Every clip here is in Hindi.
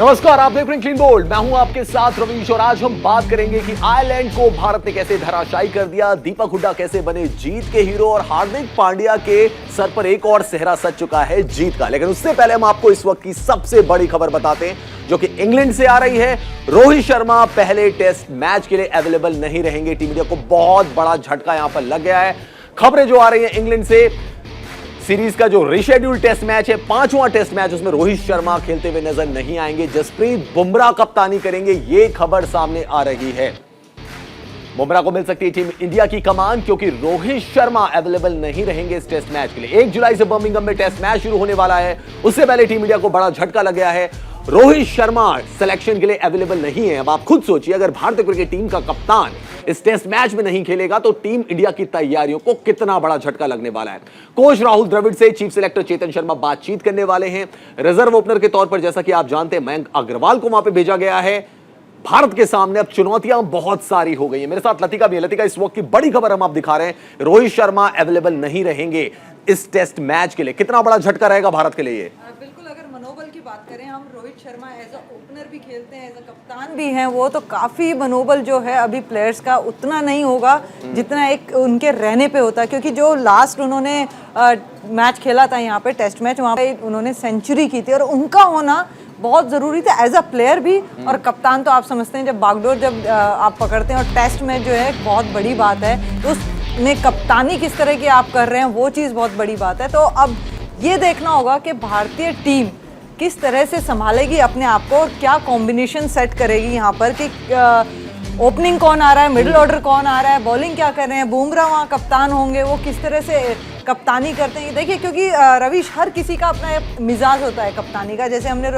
नमस्कार, आप देख रहे हैं क्लीन बोल्ड। मैं हूं आपके साथ रवीश और आज हम बात करेंगे कि आयरलैंड को भारत ने कैसे धराशायी कर दिया, दीपक हुड्डा कैसे बने जीत के हीरो और हार्दिक पांड्या के सर पर एक और सेहरा सज चुका है जीत का। लेकिन उससे पहले हम आपको इस वक्त की सबसे बड़ी खबर बताते हैं जो कि इंग्लैंड से आ रही है। रोहित शर्मा पहले टेस्ट मैच के लिए अवेलेबल नहीं रहेंगे। टीम इंडिया को बहुत बड़ा झटका यहां पर लग गया है। खबरें जो आ रही है इंग्लैंड से, सीरीज का जो रिशेड्यूल टेस्ट मैच है, 5वां टेस्ट मैच, उसमें रोहित शर्मा खेलते हुए नजर नहीं आएंगे। जसप्रीत बुमराह कप्तानी करेंगे, यह खबर सामने आ रही है। बुमराह को मिल सकती है टीम इंडिया की कमान क्योंकि रोहित शर्मा अवेलेबल नहीं रहेंगे इस टेस्ट मैच के लिए। 1 जुलाई से बर्मिंघम में टेस्ट मैच शुरू होने वाला है। उससे पहले टीम इंडिया को बड़ा झटका लग गया है। रोहित शर्मा सिलेक्शन के लिए अवेलेबल नहीं है। अब आप खुद सोचिए, अगर भारतीय क्रिकेट टीम का कप्तान इस टेस्ट मैच में नहीं खेलेगा तो टीम इंडिया की तैयारियों को कितना बड़ा झटका लगने वाला है। कोच राहुल द्रविड़ से चीफ सिलेक्टर चेतन शर्मा बातचीत करने वाले हैं। रिजर्व ओपनर के तौर पर, जैसा कि आप जानते हैं, मयंक अग्रवाल को वहां पर भेजा गया है। भारत के सामने अब चुनौतियां बहुत सारी हो गई हैं। मेरे साथ लतिका भी है। लतिका, इस वक्त की बड़ी खबर हम आप दिखा रहे हैं, रोहित शर्मा अवेलेबल नहीं रहेंगे इस टेस्ट मैच के लिए। कितना बड़ा झटका रहेगा भारत के लिए ये? बिल्कुल, अगर मनोबल की बात करें, हम Rohit Sharma as a opener भी खेलते हैं, एज अ कप्तान भी हैं, वो तो काफ़ी मनोबल जो है अभी प्लेयर्स का उतना नहीं होगा जितना एक उनके रहने पे होता है। क्योंकि जो लास्ट उन्होंने मैच खेला था यहाँ पे टेस्ट मैच, वहाँ पे उन्होंने सेंचुरी की थी और उनका होना बहुत ज़रूरी था एज अ प्लेयर भी। और कप्तान तो आप समझते हैं, जब बागडोर जब आप पकड़ते हैं और टेस्ट में जो है एक बहुत बड़ी बात है, तो उसमें कप्तानी किस तरह की आप कर रहे हैं, वो चीज़ बहुत बड़ी बात है। तो अब ये देखना होगा कि भारतीय टीम किस तरह से संभालेगी अपने आप को और क्या कॉम्बिनेशन सेट करेगी यहाँ पर कि ओपनिंग कौन आ रहा है, मिडिल ऑर्डर कौन आ रहा है, बॉलिंग क्या कर रहे हैं, बुमराह वहाँ कप्तान होंगे, वो किस तरह से कप्तानी करते हैं। देखिए, क्योंकि रवीश, हर किसी का अपना मिजाज होता है कप्तानी का। जैसे हमने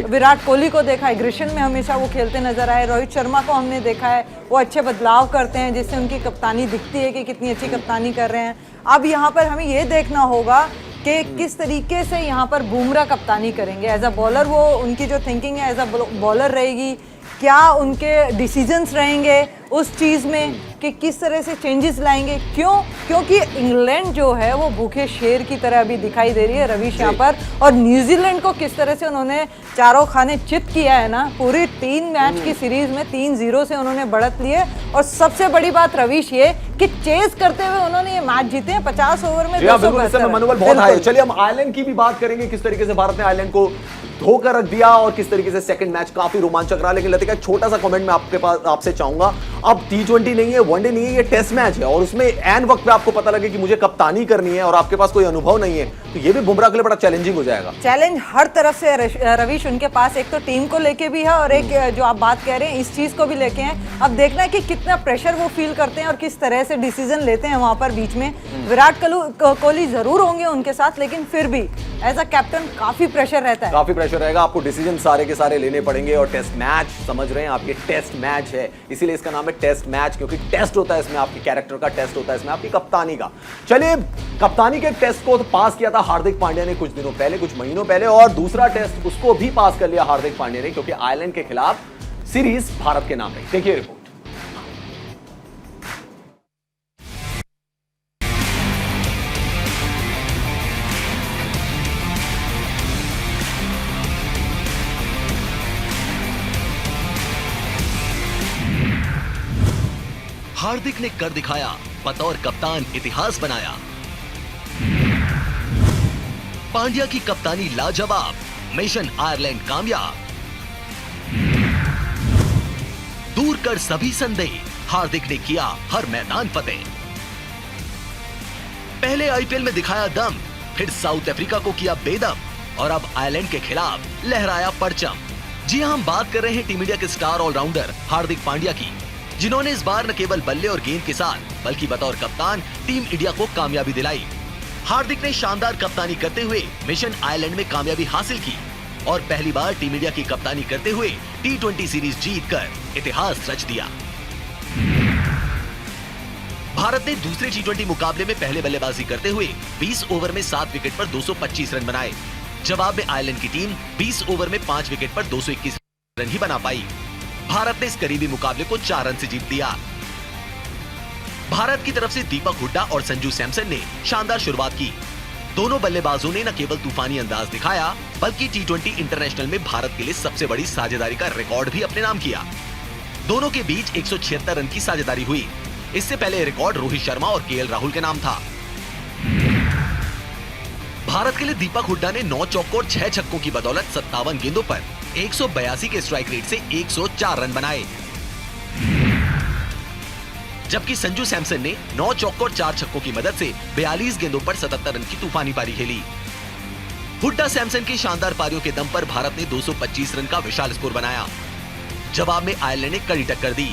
विराट कोहली को देखा है, ग्रीष्म में हमेशा वो खेलते नजर आए। रोहित शर्मा को हमने देखा है, वो अच्छे बदलाव करते हैं जिससे उनकी कप्तानी दिखती है कि कितनी अच्छी कप्तानी कर रहे हैं। अब यहाँ पर हमें ये देखना होगा कि किस तरीके से यहाँ पर बुमराह कप्तानी करेंगे एज अ बॉलर। वो उनकी जो थिंकिंग है एज अ बॉलर रहेगी, क्या उनके डिसीजंस रहेंगे उस चीज़ में कि किस तरह से चेंजेस लाएंगे। क्योंकि इंग्लैंड जो है वो भूखे शेर की तरह अभी दिखाई दे रही है रवीश यहाँ पर। और न्यूजीलैंड को किस तरह से उन्होंने चारों खाने चित किया है ना, पूरी 3 मैच की सीरीज में 3-0 से उन्होंने बढ़त ली है। और सबसे बड़ी बात रवीश ये कि चेस करते हुए उन्होंने ये मैच जीते हैं 50 ओवर में। मनोबल बहुत हाई है। चलिए हम आयरलैंड की भी बात करेंगे, किस तरीके से भारत ने आयरलैंड को धोकर रख दिया और किस तरीके से सेकंड मैच काफी रोमांचक रहा। लेकिन लतिका, एक छोटा सा कमेंट मैं आपके पास आपसे चाहूंगा। अब T20 नहीं है, वनडे नहीं है, ये टेस्ट मैच है और उसमें एन वक्त पे आपको पता लगे कि मुझे कप्तानी करनी है और आपके पास कोई अनुभव नहीं है, तो ये भी बुमराह के लिए बड़ा चैलेंजिंग हो जाएगा। चैलेंज हर तरफ से रवीश उनके पास, एक तो टीम को लेके भी है और एक जो आप बात कह रहे हैं इस चीज को भी लेके हैं। अब देखना है कि कितना प्रेशर वो फील करते हैं और किस तरह से डिसीजन लेते हैं वहां पर बीच में। विराट कोहली जरूर होंगे उनके साथ, लेकिन फिर भी एज अ कैप्टन काफी प्रेशर रहता है। काफी प्रेशर रहेगा, आपको डिसीजन सारे के सारे लेने पड़ेंगे। और टेस्ट मैच, समझ रहे हैं, आपके टेस्ट मैच है, इसीलिए इसका नाम है टेस्ट मैच, क्योंकि टेस्ट होता है इसमें, आपके कैरेक्टर का टेस्ट होता है इसमें, आपकी कप्तानी का। चलिए, कप्तानी के टेस्ट को तो पास किया था हार्दिक पांड्या ने कुछ दिनों पहले, कुछ महीनों पहले, और दूसरा टेस्ट उसको भी पास कर लिया हार्दिक पांड्या ने, क्योंकि आयरलैंड के खिलाफ सीरीज भारत के नाम है। देखिए रिपोर्ट। हार्दिक ने कर दिखाया, बतौर कप्तान इतिहास बनाया। पांड्या की कप्तानी लाजवाब, मिशन आयरलैंड कामयाब। दूर कर सभी संदेह, हार्दिक ने किया हर मैदान फतेह। पहले आईपीएल में दिखाया दम, फिर साउथ अफ्रीका को किया बेदम और अब आयरलैंड के खिलाफ लहराया परचम। जी हां, हम बात कर रहे हैं टीम इंडिया के स्टार ऑलराउंडर हार्दिक पांड्या की, जिन्होंने इस बार न केवल बल्ले और गेंद के साथ बल्कि बतौर कप्तान टीम इंडिया को कामयाबी दिलाई। हार्दिक ने शानदार कप्तानी करते हुए मिशन आयरलैंड में कामयाबी हासिल की और पहली बार टीम इंडिया की कप्तानी करते हुए T20 सीरीज जीतकर इतिहास रच दिया। भारत ने दूसरे T20 मुकाबले में पहले बल्लेबाजी करते हुए 20 ओवर में 7 विकेट पर 225 रन बनाए। जवाब में आयरलैंड की टीम 20 ओवर में 5 विकेट पर 221 रन ही बना पाई। भारत ने इस करीबी मुकाबले को 4 रन से जीत लिया। भारत की तरफ से दीपक हुड्डा और संजू सैमसन ने शानदार शुरुआत की। दोनों बल्लेबाजों ने न केवल तूफानी अंदाज दिखाया बल्कि टी20 इंटरनेशनल में भारत के लिए सबसे बड़ी साझेदारी का रिकॉर्ड भी अपने नाम किया। दोनों के बीच 176 रन की साझेदारी हुई। इससे पहले रिकॉर्ड रोहित शर्मा और केएल राहुल के नाम था। भारत के लिए दीपक हुड्डा ने 9 चौकों और 6 छक्कों की बदौलत 57 गेंदों पर 182 के स्ट्राइक रेट से 104 रन बनाए, जबकि संजू सैमसन ने 9 चौकों और 4 छक्कों की मदद से 42 गेंदों पर 77 रन की तूफानी पारी खेली। हुड्डा सैमसन की शानदार पारियों के दम पर भारत ने 225 रन का विशाल स्कोर बनाया। जवाब में आयरलैंड ने कड़ी टक्कर दी।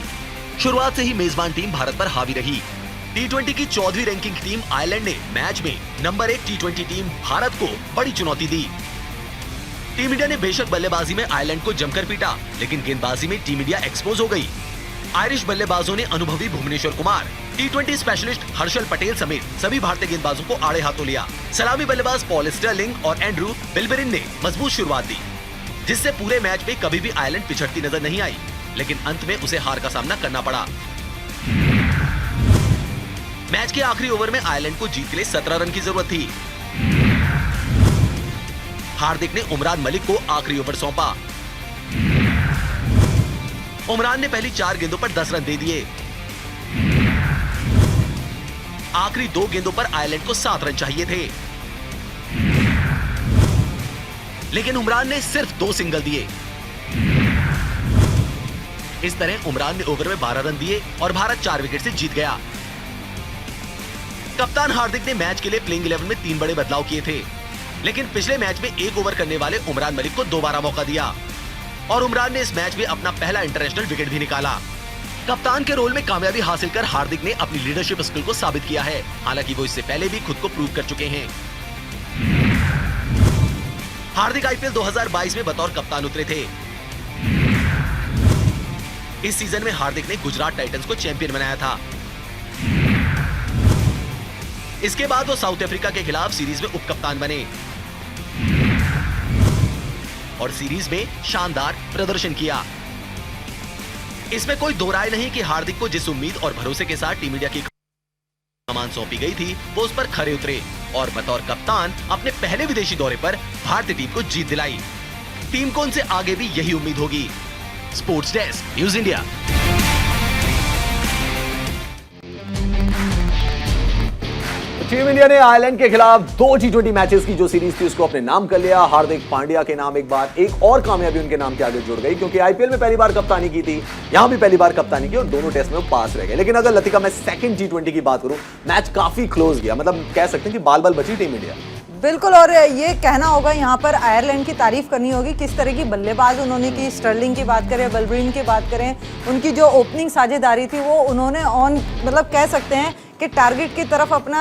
शुरुआत से ही मेजबान टीम भारत पर हावी रही। टी20 की 14वीं रैंकिंग टीम आयरलैंड ने मैच में नंबर 1 टी20 टीम भारत को बड़ी चुनौती दी। टीम इंडिया ने बेशक बल्लेबाजी में आयरलैंड को जमकर पीटा, लेकिन गेंदबाजी में टीम इंडिया एक्सपोज हो गई। आयरिश बल्लेबाजों ने अनुभवी भुवनेश्वर कुमार, टी20 स्पेशलिस्ट हर्षल पटेल समेत सभी भारतीय गेंदबाजों को आड़े हाथों लिया। सलामी बल्लेबाज पॉल स्टर्लिंग और एंड्रू बिलबेरिन ने मजबूत शुरुआत दी, जिससे पूरे मैच में कभी भी आयरलैंड पिछड़ती नजर नहीं आई, लेकिन अंत में उसे हार का सामना करना पड़ा। मैच के आखिरी ओवर में आयरलैंड को जीत के लिए 17 रन की जरूरत थी। हार्दिक ने उमरान मलिक को आखिरी ओवर सौंपा। उमरान ने पहली 4 गेंदों पर 10 रन दे दिए। आखिरी 2 गेंदों पर आयरलैंड को 7 रन चाहिए थे, लेकिन उमरान ने सिर्फ 2 सिंगल दिए। इस तरह उमरान ने ओवर में 12 रन दिए और भारत 4 विकेट से जीत गया। कप्तान हार्दिक ने मैच के लिए प्लेइंग 11 में 3 बड़े बदलाव किए थे, लेकिन पिछले मैच में 1 ओवर करने वाले उमरान मलिक को दोबारा मौका दिया और उमरान ने इस मैच में अपना पहला इंटरनेशनल विकेट भी निकाला। कप्तान के रोल में कामयाबी हासिल कर हार्दिक ने अपनी लीडरशिप स्किल को साबित किया है। हालांकि वो इससे पहले भी खुद को प्रूव कर चुके हैं। हार्दिक आईपीएल 2022 में बतौर कप्तान उतरे थे। इस सीजन में हार्दिक ने गुजरात टाइटंस को चैंपियन बनाया था। इसके बाद वो साउथ अफ्रीका के खिलाफ सीरीज में उप कप्तान बने और सीरीज में शानदार प्रदर्शन किया। इसमें कोई दो राय नहीं कि हार्दिक को जिस उम्मीद और भरोसे के साथ टीम इंडिया की कमान सौंपी गई थी, वो उस पर खरे उतरे और बतौर कप्तान अपने पहले विदेशी दौरे पर भारतीय टीम को जीत दिलाई। टीम को उनसे आगे भी यही उम्मीद होगी। Sports desk, news India. Team India ने आयरलैंड के खिलाफ 2 टी20 मैचेस की जो सीरीज थी उसको अपने नाम कर लिया। हार्दिक पांड्या के नाम एक और कामयाबी उनके नाम के आगे जुड़ गई, क्योंकि आईपीएल में पहली बार कप्तानी की थी, यहां भी पहली बार कप्तानी की और दोनों टेस्ट में पास रह गए। लेकिन अगर लतिका मैं सेकंड टी20 की बात करूं, मैच काफी क्लोज गया, मतलब कह सकते हैं कि बाल बाल बची टीम इंडिया। बिल्कुल, और ये कहना होगा यहाँ पर आयरलैंड की तारीफ करनी होगी, किस तरह की बल्लेबाज उन्होंने की। स्टर्लिंग की बात करें, बिलबेरिन की बात करें, उनकी जो ओपनिंग साझेदारी थी वो उन्होंने मतलब कह सकते हैं कि टारगेट की तरफ अपना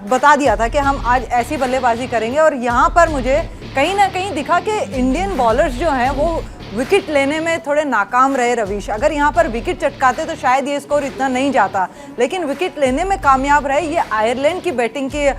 बता दिया था कि हम आज ऐसी बल्लेबाजी करेंगे। और यहाँ पर मुझे कहीं ना कहीं दिखा कि इंडियन बॉलर्स जो हैं वो विकेट लेने में थोड़े नाकाम रहे। रवीश, अगर यहाँ पर विकेट चटकाते तो शायद ये स्कोर इतना नहीं जाता, लेकिन विकेट लेने में कामयाब रहे। ये आयरलैंड की बैटिंग की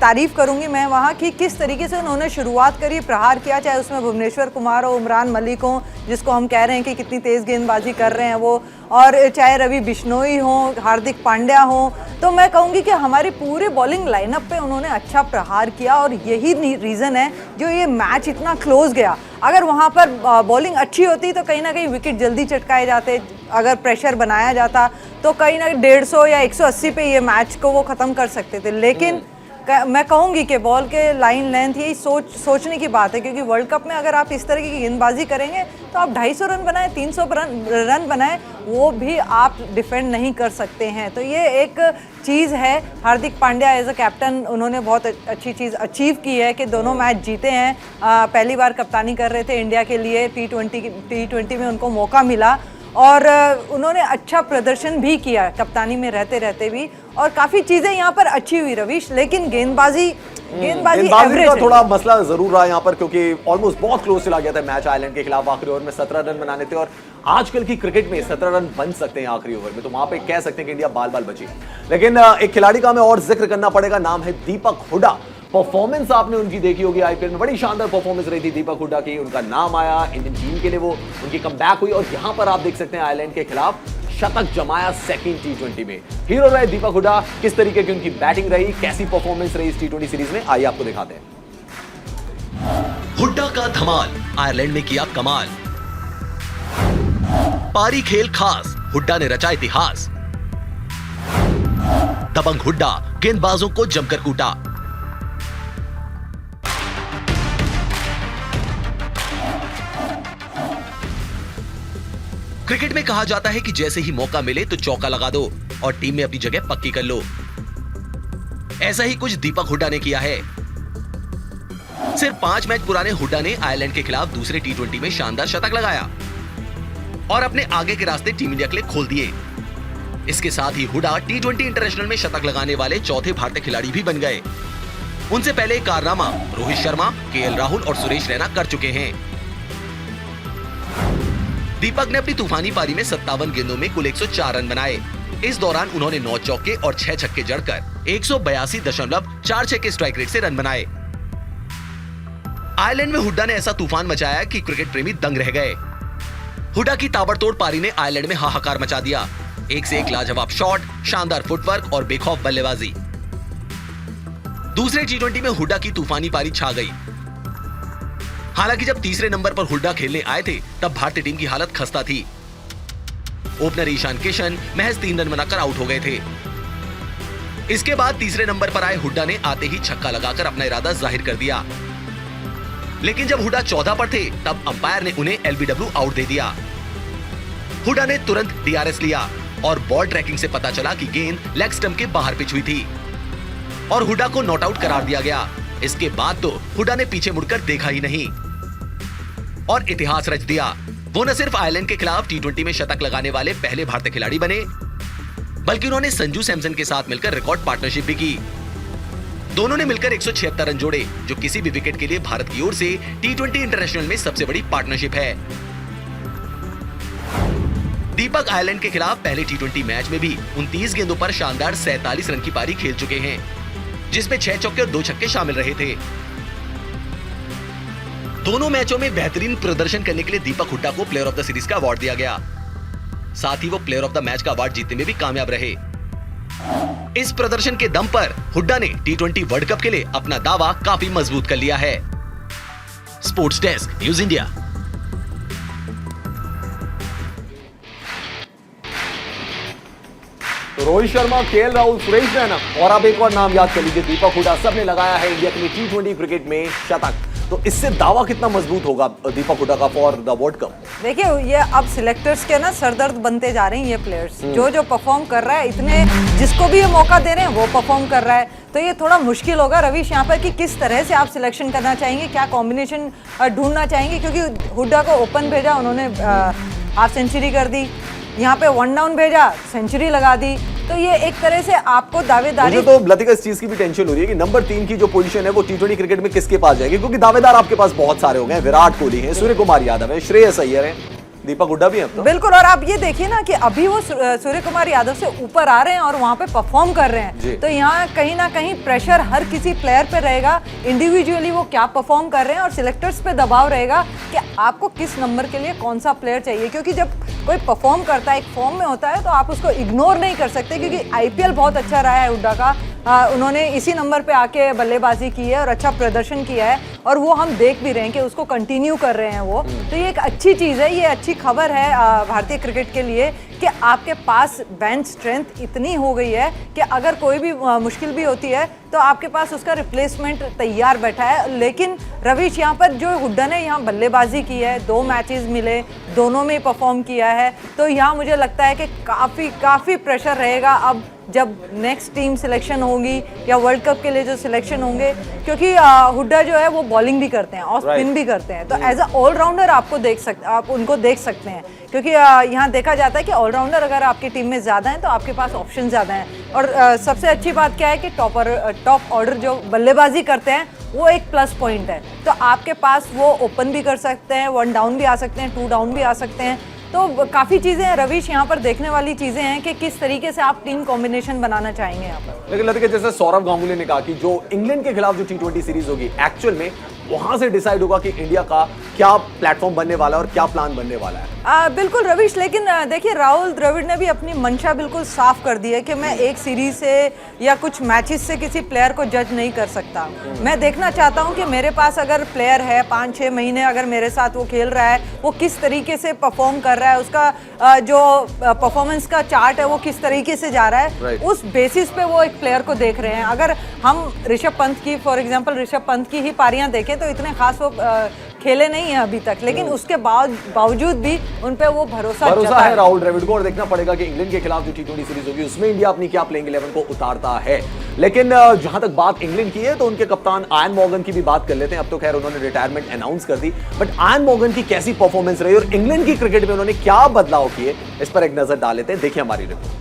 तारीफ करूंगी मैं वहाँ की, किस तरीके से उन्होंने शुरुआत करी, प्रहार किया, चाहे उसमें भुवनेश्वर कुमार हो, उमरान मलिक हो, जिसको हम कह रहे हैं कि कितनी तेज़ गेंदबाजी कर रहे हैं वो, और चाहे रवि बिश्नोई हो, हार्दिक पांड्या हो। तो मैं कहूँगी कि हमारी पूरे बॉलिंग लाइनअप पे उन्होंने अच्छा प्रहार किया और यही रीज़न है जो ये मैच इतना क्लोज गया। अगर वहाँ पर बॉलिंग अच्छी होती तो कहीं ना कहीं विकेट जल्दी चटकाए जाते, अगर प्रेशर बनाया जाता तो कहीं ना 150 या 180 पे ये मैच को वो ख़त्म कर सकते थे। लेकिन मैं कहूँगी कि बॉल के लाइन लेंथ यही सोचने की बात है, क्योंकि वर्ल्ड कप में अगर आप इस तरह की गेंदबाजी करेंगे तो आप 250 रन बनाएं, 300 रन बनाएं, वो भी आप डिफेंड नहीं कर सकते हैं। तो ये एक चीज़ है। Hardik Pandya as a captain उन्होंने बहुत अच्छी चीज़ अचीव की है कि दोनों मैच जीते हैं। पहली बार कप्तानी कर रहे थे इंडिया के लिए, टी20 में उनको मौका मिला और उन्होंने अच्छा प्रदर्शन भी किया कप्तानी में रहते रहते भी, और काफ़ी चीज़ें यहाँ पर अच्छी हुई रवीश। लेकिन गेंदबाजी का थोड़ा मसला जरूर रहा यहाँ पर, क्योंकि ऑलमोस्ट बहुत क्लोज चला गया था मैच आयरलैंड के खिलाफ। आखिरी ओवर में 17 रन बनाने थे और आजकल की क्रिकेट में 17 रन बन सकते हैं आखिरी ओवर में, तो वहां पे कह सकते हैं कि इंडिया बाल बाल बची। लेकिन एक खिलाड़ी का हमें और जिक्र करना पड़ेगा, नाम है दीपक हुड्डा। परफॉर्मेंस आपने उनकी देखी होगी आईपीएल में, बड़ी शानदार परफॉर्मेंस रही थी दीपक हुड्डा की। उनका नाम आया, इंडियन टीम के लिए वो उनकी कमबैक हुई और यहां पर आप देख सकते हैं आयरलैंड के खिलाफ शतक जमाया सेकंड T20 में। हीरो रहे दीपक हुड्डा, किस तरीके की उनकी बैटिंग रही, कैसी परफॉर्मेंस रही इस T20 सीरीज में, आइए आपको दिखाते हैं। हुड्डा का धमाल, आयरलैंड में किया कमाल। पारी खेल खास, हुड्डा ने रचा इतिहास। दबंग हुड्डा गेंदबाजों को जमकर कूटा। क्रिकेट में कहा जाता है कि जैसे ही मौका मिले तो चौका लगा दो और टीम में अपनी जगह पक्की कर लो। ऐसा ही कुछ दीपक हुड्डा ने किया है। सिर्फ 5 मैच पुराने हुड्डा ने आयरलैंड के खिलाफ दूसरे T20 में शानदार शतक लगाया और अपने आगे के रास्ते टीम इंडिया के लिए खोल दिए। इसके साथ ही हुड्डा T20 इंटरनेशनल में शतक लगाने वाले चौथे भारतीय खिलाड़ी भी बन गए। उनसे पहले कारनामा रोहित शर्मा, KL राहुल और सुरेश रैना कर चुके हैं। दीपक ने अपनी तूफानी पारी में 57 गेंदों में कुल 104 रन बनाए। इस दौरान उन्होंने 9 चौके और 6 छक्के जड़कर 182.46 के स्ट्राइक रेट से रन बनाए। आयरलैंड में हुड्डा ने ऐसा तूफान मचाया कि क्रिकेट प्रेमी दंग रह गए। हुड्डा की ताबड़तोड़ पारी ने आयरलैंड में हाहाकार मचा दिया। एक से एक लाजवाब शॉट, शानदार फुटवर्क और बेखौफ बल्लेबाजी। दूसरे T20 में हुड्डा की तूफानी पारी छा गई। हालांकि जब तीसरे नंबर पर हुड्डा खेलने आए थे तब भारतीय टीम की हालत खस्ता थी। ओपनर ईशान किशन महज 3 रन बनाकर आउट हो गए थे। इसके बाद तीसरे नंबर पर आए हुड्डा ने आते ही छक्का लगाकर अपना इरादा जाहिर कर दिया। लेकिन जब हुड्डा 14 पर थे तब अंपायर ने उन्हें LBW आउट दे दिया। हुड्डा ने तुरंत DRS लिया और बॉल ट्रैकिंग से पता चला कि गेंद लेग स्टंप के बाहर पिच हुई थी और हुड्डा को नॉट आउट करार दिया गया। इसके बाद तो हुड्डा ने पीछे मुड़कर देखा ही नहीं और इतिहास रच दिया। वो न सिर्फ आयरलैंड के खिलाफ T20 में शतक लगाने वाले पहले भारतीय खिलाड़ी बने, बल्कि उन्होंने संजू सैमसन के साथ मिलकर रिकॉर्ड पार्टनरशिप भी की। दोनों ने मिलकर 176 रन जोड़े, जो किसी भी विकेट के लिए भारत की ओर से T20 इंटरनेशनल में सबसे बड़ी पार्टनरशिप है। दीपक आयरलैंड के खिलाफ पहले T20 मैच में भी 29 गेंदों पर शानदार 47 रन की पारी खेल चुके हैं, जिसमें 6 चौके और 2 छक्के शामिल रहे थे। दोनों मैचों में बेहतरीन प्रदर्शन करने के लिए दीपक हुड्डा को प्लेयर ऑफ द सीरीज का अवार्ड दिया गया। साथ ही वो प्लेयर ऑफ द मैच का अवार्ड जीतने में भी कामयाब रहे। इस प्रदर्शन के दम पर हुड्डा ने T20 वर्ल्ड कप के लिए अपना दावा काफी मजबूत कर लिया है। Sports desk, news India. तो रोहित शर्मा, KL राहुल, सुरेश रैना और अब एक और नाम याद कर लीजिए, दीपक हुड्डा, सबने लगाया है इंडिया के लिए T20 क्रिकेट में शतक। तो इससे दावा कितना मजबूत होगा दीपक हुड्डा का फॉर द वर्ल्ड कप? देखिए, ये अब सिलेक्टर्स के ना सरदर्द बनते जा रहे हैं ये प्लेयर्स। जो परफॉर्म कर रहा है, इतने जिसको भी ये मौका दे रहे हैं वो परफॉर्म कर रहा है, तो ये थोड़ा मुश्किल होगा रवीश यहाँ पर कि किस तरह से आप सिलेक्शन करना चाहेंगे, क्या कॉम्बिनेशन ढूंढना चाहेंगे। क्योंकि हुड्डा को ओपन भेजा, उन्होंने हाफ सेंचुरी कर दी, यहाँ पे 1 डाउन भेजा, सेंचुरी लगा दी, तो ये एक तरह से आपको दावेदारी। मुझे तो लतिका इस चीज की भी टेंशन हो रही है कि नंबर 3 की जो पोजीशन है वो T20 क्रिकेट में किसके पास जाएगी, क्योंकि दावेदार आपके पास बहुत सारे हो गए। विराट कोहली है, सूर्य कुमार यादव है, श्रेयस अय्यर है, दीपक हुड्डा भी है तो। बिल्कुल, और आप ये देखिए ना कि अभी वो सूर्य कुमार यादव से ऊपर आ रहे हैं और वहां पे परफॉर्म कर रहे हैं, तो यहाँ कहीं ना कहीं प्रेशर हर किसी प्लेयर पे रहेगा, इंडिविजुअली वो क्या परफॉर्म कर रहे हैं, और सिलेक्टर्स पे दबाव रहेगा कि आपको किस नंबर के लिए कौन सा प्लेयर चाहिए। क्योंकि जब कोई परफॉर्म करता है, एक फॉर्म में होता है, तो आप उसको इग्नोर नहीं कर सकते। क्योंकि IPL बहुत अच्छा रहा है हुड्डा का, उन्होंने इसी नंबर पे आके बल्लेबाजी की है और अच्छा प्रदर्शन किया है, और वो हम देख भी रहे हैं कि उसको कंटिन्यू कर रहे हैं वो। तो ये एक अच्छी चीज़ है, ये अच्छी खबर है भारतीय क्रिकेट के लिए कि आपके पास बेंच स्ट्रेंथ इतनी हो गई है कि अगर कोई भी मुश्किल भी होती है तो आपके पास उसका रिप्लेसमेंट तैयार बैठा है। लेकिन रवीश, यहाँ पर जो हुड्डा ने यहाँ बल्लेबाजी की है, 2 मैचेस मिले, दोनों में परफॉर्म किया है, तो यहाँ मुझे लगता है कि काफ़ी प्रेशर रहेगा अब जब नेक्स्ट टीम सिलेक्शन होगी या वर्ल्ड कप के लिए जो सिलेक्शन होंगे। क्योंकि हुड्डा जो है वो बॉलिंग भी करते हैं और स्पिन भी करते हैं, तो एज अ ऑलराउंडर आप उनको देख सकते हैं। क्योंकि यहाँ देखा जाता है कि ऑलराउंडर अगर आपकी टीम में ज़्यादा हैं तो आपके पास ऑप्शन ज़्यादा हैं। और सबसे अच्छी बात क्या है कि टॉप ऑर्डर जो बल्लेबाजी करते हैं वो एक प्लस पॉइंट है। तो आपके पास वो ओपन भी कर सकते हैं, 1 डाउन भी आ सकते हैं, 2 डाउन भी आ सकते हैं। तो काफ़ी चीज़ें हैं रवीश, यहाँ पर देखने वाली चीज़ें हैं कि किस तरीके से आप टीम कॉम्बिनेशन बनाना चाहेंगे यहाँ पर। लेकिन लतिका, जैसे सौरव गांगुली ने कहा कि जो इंग्लैंड के खिलाफ जो T20 सीरीज होगी, एक्चुअल में वहां से डिसाइड होगा कि इंडिया का क्या प्लेटफॉर्म बनने वाला है और क्या प्लान बनने वाला है? बिल्कुल रविश, लेकिन देखिए राहुल द्रविड़ ने भी अपनी मंशा बिल्कुल साफ कर दी है कि मैं एक सीरीज से या कुछ मैचेस से किसी प्लेयर को जज नहीं कर सकता। मैं देखना चाहता हूं कि मेरे पास अगर प्लेयर है 5-6 महीने अगर मेरे साथ वो खेल रहा है, वो किस तरीके से परफॉर्म कर रहा है, उसका जो परफॉर्मेंस का चार्ट है वो किस तरीके से जा रहा है, उस बेसिस पे वो एक प्लेयर को देख रहे हैं। अगर हम ऋषभ पंत की फॉर एग्जांपल ऋषभ पंत की ही पारियां देखें तो इतने खास वो खेले नहीं है अभी तक, लेकिन उसके बावजूद भी उन पे वो भरोसा है राहुल द्रविड़ को। और देखना पड़ेगा कि इंग्लैंड के खिलाफ जो T20 सीरीज होगी उसमें इंडिया अपनी क्या प्लेइंग 11 को उतारता है। लेकिन जहां तक बात इंग्लैंड की है तो उनके कप्तान आयन मॉर्गन की भी बात कर लेते हैं। अब तो खैर उन्होंने रिटायरमेंट अनाउंस कर दी, बट आयन मॉर्गन की कैसी परफॉर्मेंस रही और इंग्लैंड की क्रिकेट में उन्होंने क्या बदलाव किए, इस पर एक नजर डाल लेते हैं। देखिए हमारी रिपोर्ट।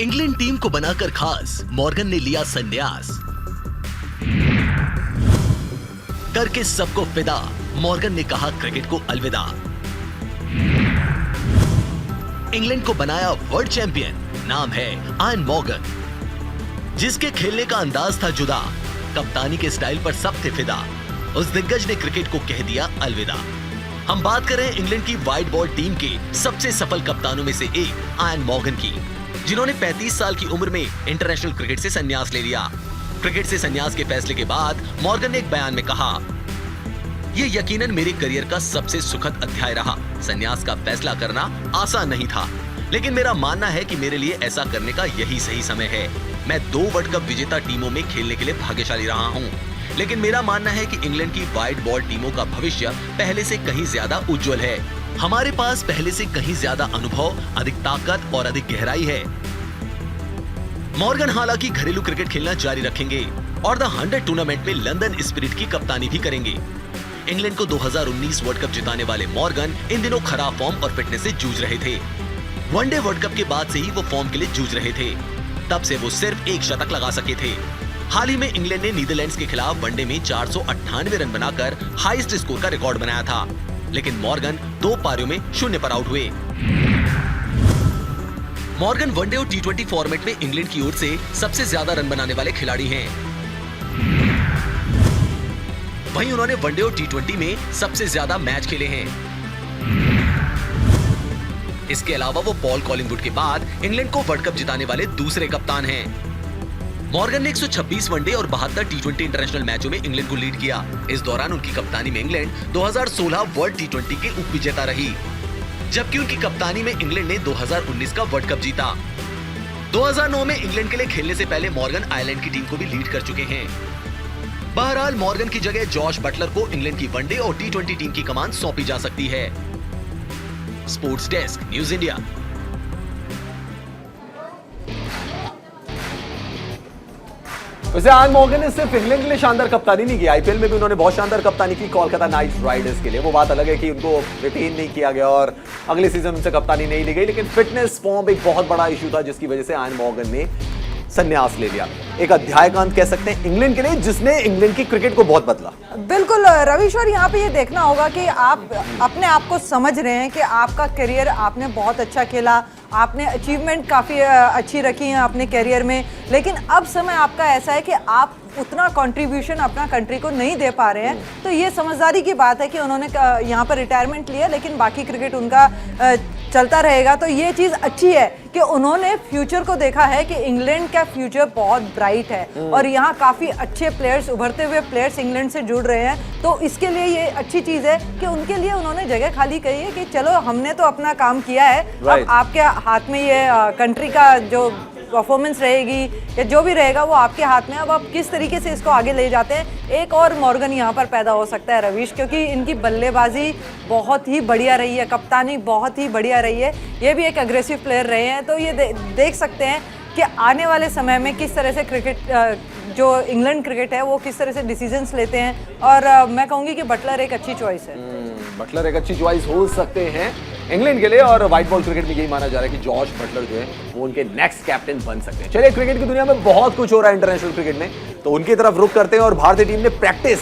इंग्लैंड टीम को बनाकर खास मॉर्गन ने लिया संन्यास। करके सबको फिदा, मॉर्गन ने कहा क्रिकेट को अलविदा। इंग्लैंड को बनाया वर्ल्ड चैंपियन, नाम है आयन मॉर्गन। जिसके खेलने का अंदाज था जुदा, कप्तानी के स्टाइल पर सब थे फिदा। उस दिग्गज ने क्रिकेट को कह दिया अलविदा। हम बात कर रहे हैं इंग्लैंड की व्हाइट बॉल टीम के सबसे सफल कप्तानों में से एक आयन मॉर्गन की, जिन्होंने 35 साल की उम्र में इंटरनेशनल क्रिकेट से संन्यास ले लिया। क्रिकेट से संन्यास के फैसले के बाद मॉर्गन ने एक बयान में कहा, यह यकीनन मेरे करियर का सबसे सुखद अध्याय रहा। संन्यास का फैसला करना आसान नहीं था, लेकिन मेरा मानना है कि मेरे लिए ऐसा करने का यही सही समय है। मैं 2 वर्ल्ड कप विजेता टीमों में खेलने के लिए भाग्यशाली रहा हूँ, लेकिन मेरा मानना है कि इंग्लैंड की व्हाइट बॉल टीमों का भविष्य पहले से कहीं ज्यादा उज्जवल है। हमारे पास पहले से कहीं ज्यादा अनुभव, अधिक ताकत और अधिक गहराई है। मॉर्गन हालांकि घरेलू क्रिकेट खेलना जारी रखेंगे और द 100 टूर्नामेंट में लंदन स्पिरिट की कप्तानी भी करेंगे। इंग्लैंड को 2019 वर्ल्ड कप जिताने वाले मॉर्गन इन दिनों खराब फॉर्म और फिटनेस से जूझ रहे थे। वनडे वर्ल्ड कप के बाद से ही वो फॉर्म के लिए जूझ रहे थे। तब से वो सिर्फ 1 शतक लगा सके थे। हाल ही में इंग्लैंड ने नीदरलैंड्स के खिलाफ वनडे में 498 रन बनाकर हाईएस्ट स्कोर का रिकॉर्ड बनाया था, लेकिन मॉर्गन 2 पारियों में 0 पर आउट हुए। मॉर्गन वनडे और T20 फॉर्मेट में इंग्लैंड की ओर से सबसे ज्यादा रन बनाने वाले खिलाड़ी हैं। वहीं उन्होंने वनडे और T20 में सबसे ज्यादा मैच खेले हैं। इसके अलावा वो पॉल कॉलिंगवुड के बाद इंग्लैंड को वर्ल्ड कप जिताने वाले दूसरे कप्तान हैं। मॉर्गन ने 126 वनडे और 72 T20 इंटरनेशनल मैचों में इंग्लैंड को लीड किया। इस दौरान उनकी कप्तानी में इंग्लैंड 2016 वर्ल्ड T20 के उप विजेता रही, जबकि उनकी कप्तानी में इंग्लैंड ने 2019 का वर्ल्ड कप जीता। 2009 में इंग्लैंड के लिए खेलने से पहले मॉर्गन आयरलैंड की टीम को भी लीड कर चुके हैं। बहरहाल मॉर्गन की जगह जॉश बटलर को इंग्लैंड की वनडे और T20 टीम की कमान सौंपी जा सकती है। Sports desk, news India. वैसे आयन मॉर्गन ने सिर्फ इंग्लैंड के लिए शानदार कप्तानी नहीं की, आईपीएल में भी उन्होंने बहुत शानदार कप्तानी की कोलकाता नाइट राइडर्स के लिए। वो बात अलग है कि उनको रिटेन नहीं किया गया और अगले सीजन उनसे कप्तानी नहीं ली गई, लेकिन फिटनेस फॉर्म एक बहुत बड़ा इशू था जिसकी वजह से आयन मॉर्गन ने संन्यास ले लिया। एक अध्याय का अंत कह सकते हैं इंग्लैंड के लिए, जिसने इंग्लैंड की क्रिकेट को बहुत बदला। बिल्कुल रविश्वर, यहाँ पे ये देखना होगा कि आप अपने आप को समझ रहे हैं कि आपका करियर आपने बहुत अच्छा खेला, आपने अचीवमेंट काफ़ी अच्छी रखी है अपने करियर में, लेकिन अब समय आपका ऐसा है कि आप उतना कंट्रीब्यूशन अपना कंट्री को नहीं दे पा रहे हैं। तो ये समझदारी की बात है कि उन्होंने यहाँ पर रिटायरमेंट लिया, लेकिन बाकी क्रिकेट उनका चलता रहेगा। तो ये चीज़ अच्छी है कि उन्होंने फ्यूचर को देखा है कि इंग्लैंड का फ्यूचर बहुत ब्राइट है और यहाँ काफ़ी अच्छे प्लेयर्स, उभरते हुए प्लेयर्स इंग्लैंड से जुड़ रहे हैं। तो इसके लिए ये अच्छी चीज़ है कि उनके लिए उन्होंने जगह खाली करी है कि चलो हमने तो अपना काम किया है, अब आपके हाथ में ये कंट्री का जो परफॉर्मेंस रहेगी या जो भी रहेगा वो आपके हाथ में। अब आप किस तरीके से इसको आगे ले जाते हैं। एक और मॉर्गन यहाँ पर पैदा हो सकता है रवीश, क्योंकि इनकी बल्लेबाजी बहुत ही बढ़िया रही है, कप्तानी बहुत ही बढ़िया रही है, ये भी एक अग्रेसिव प्लेयर रहे हैं। तो ये देख सकते हैं कि आने वाले समय में किस तरह से क्रिकेट जो इंग्लैंड क्रिकेट है वो किस तरह से डिसीजंस लेते हैं। और मैं कहूँगी कि बटलर एक अच्छी चॉइस है। बटलर एक अच्छी चॉइस हो सकते हैं इंग्लैंड के लिए, और व्हाइट बॉल क्रिकेट में यही माना जा रहा है कि जॉश बटलर जो है वो उनके नेक्स्ट कैप्टन बन सकते हैं। चलिए, क्रिकेट की दुनिया में बहुत कुछ हो रहा है इंटरनेशनल क्रिकेट में, तो उनकी तरफ रुख करते हैं। और भारतीय टीम ने प्रैक्टिस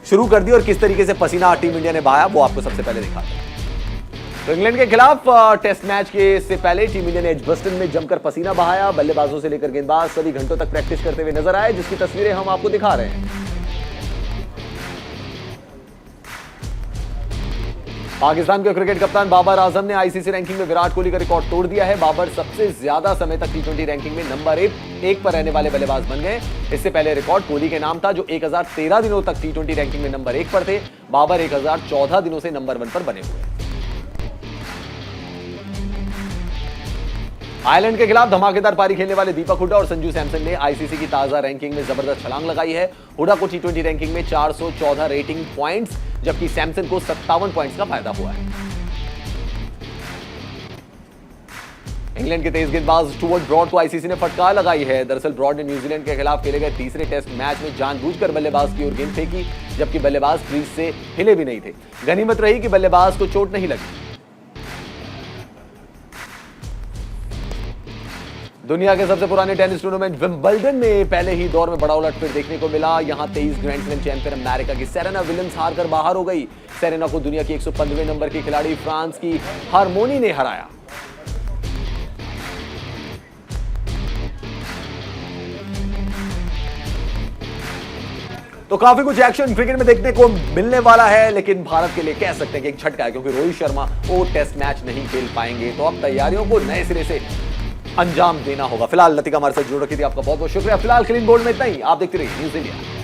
शुरू कर दी और किस तरीके से पसीना टीम इंडिया ने बहाया वो आपको सबसे पहले दिखाते हैं। तो इंग्लैंड के खिलाफ टेस्ट मैच के से पहले टीम इंडिया ने एजबस्टन में जमकर पसीना बहाया। बल्लेबाजों से लेकर गेंदबाज सभी घंटों तक प्रैक्टिस करते हुए नजर आए, जिसकी तस्वीरें हम आपको दिखा रहे हैं। पाकिस्तान के क्रिकेट कप्तान बाबर आजम ने आईसीसी रैंकिंग में विराट कोहली का रिकॉर्ड तोड़ दिया है। बाबर सबसे ज्यादा समय तक टी20 रैंकिंग में नंबर 1 पर रहने वाले बल्लेबाज बन गए। इससे पहले रिकॉर्ड कोहली के नाम था, जो 1013 दिनों तक टी20 रैंकिंग में नंबर 1 पर थे। बाबर 1014 दिनों से नंबर 1 पर बने हुए। आयरलैंड के खिलाफ धमाकेदार पारी खेलने वाले दीपक हुड्डा और संजू सैमसन ने आईसीसी की ताजा रैंकिंग में जबरदस्त छलांग लगाई है। हुड्डा को टी20 रैंकिंग में 414 रेटिंग पॉइंट्स, जबकि सैमसन को 57 पॉइंट्स का फायदा हुआ है। इंग्लैंड के तेज गेंदबाज स्टुअर्ट ब्रॉड को आईसीसी ने फटकार लगाई है। दरअसल ब्रॉड ने न्यूजीलैंड के खिलाफ खेले गए तीसरे टेस्ट मैच में जानबूझकर बल्लेबाज की ओर गेंद फेंकी, जबकि बल्लेबाज क्रीज से हिले भी नहीं थे। गनीमत रही कि बल्लेबाज को चोट नहीं लगी। दुनिया के सबसे पुराने टेनिस टूर्नामेंट विंबलडन में पहले ही दौर में बड़ा उलटफेर देखने को मिला। यहां 23 ग्रैंड स्लैम चैंपियन अमेरिका की सेरेना विलियम्स हारकर बाहर हो गई। सेरेना को दुनिया की 115वें नंबर की खिलाड़ी फ्रांस की हारमोनी ने हराया। तो काफी कुछ एक्शन क्रिकेट में देखने को मिलने वाला है, लेकिन भारत के लिए कह सकते हैं कि एक झटका है, क्योंकि रोहित शर्मा वो टेस्ट मैच नहीं खेल पाएंगे। तो अब तैयारियों को नए सिरे से अंजाम देना होगा। फिलहाल लतिका हमारे साथ जुड़ रखी थी, आपका बहुत बहुत शुक्रिया। फिलहाल क्लीन बोल्ड में इतना ही। आप देखते रहिए न्यूज़ इंडिया।